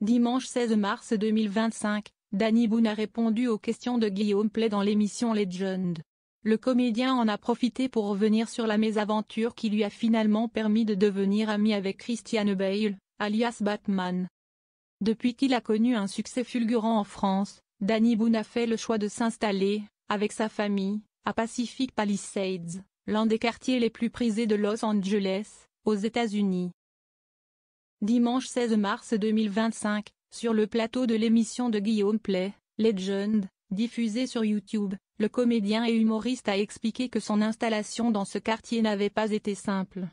Dimanche 16 mars 2025, Danny Boone a répondu aux questions de Guillaume Pley dans l'émission Legend. Le comédien en a profité pour revenir sur la mésaventure qui lui a finalement permis de devenir ami avec Christian Bale, alias Batman. Depuis qu'il a connu un succès fulgurant en France, Danny Boone a fait le choix de s'installer, avec sa famille, à Pacific Palisades, l'un des quartiers les plus prisés de Los Angeles, aux États-Unis. Dimanche 16 mars 2025, sur le plateau de l'émission de Guillaume Pley, Legend, diffusée sur YouTube, le comédien et humoriste a expliqué que son installation dans ce quartier n'avait pas été simple.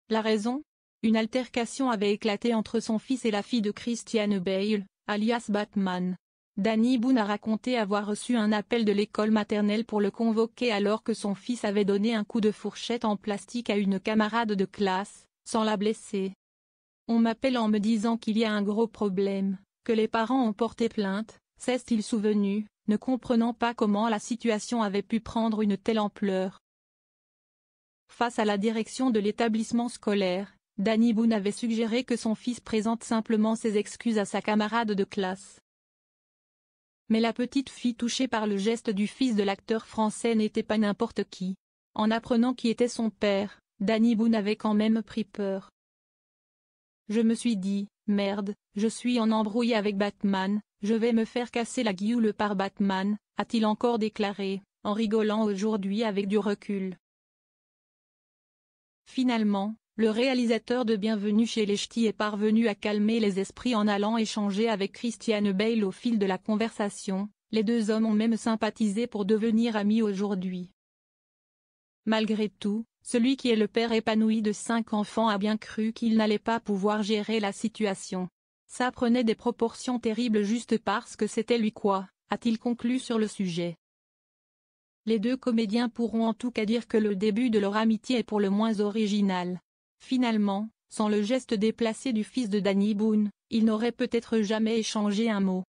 La raison ? Une altercation avait éclaté entre son fils et la fille de Christian Bale, alias Batman. Danny Boone a raconté avoir reçu un appel de l'école maternelle pour le convoquer alors que son fils avait donné un coup de fourchette en plastique à une camarade de classe, sans la blesser. On m'appelle en me disant qu'il y a un gros problème, que les parents ont porté plainte, s'est-il souvenu, ne comprenant pas comment la situation avait pu prendre une telle ampleur. Face à la direction de l'établissement scolaire, Danny Boone avait suggéré que son fils présente simplement ses excuses à sa camarade de classe. Mais la petite fille touchée par le geste du fils de l'acteur français n'était pas n'importe qui. En apprenant qui était son père, Danny Boone avait quand même pris peur. Je me suis dit, merde, je suis en embrouille avec Batman, je vais me faire casser la gueule par Batman, a-t-il encore déclaré, en rigolant aujourd'hui avec du recul. Finalement, le réalisateur de Bienvenue chez les Ch'tis est parvenu à calmer les esprits en allant échanger avec Christian Bale au fil de la conversation, les deux hommes ont même sympathisé pour devenir amis aujourd'hui. Malgré tout, celui qui est le père épanoui de 5 enfants a bien cru qu'il n'allait pas pouvoir gérer la situation. Ça prenait des proportions terribles juste parce que c'était lui quoi, a-t-il conclu sur le sujet. Les deux comédiens pourront en tout cas dire que le début de leur amitié est pour le moins original. Finalement, sans le geste déplacé du fils de Danny Boone, ils n'auraient peut-être jamais échangé un mot.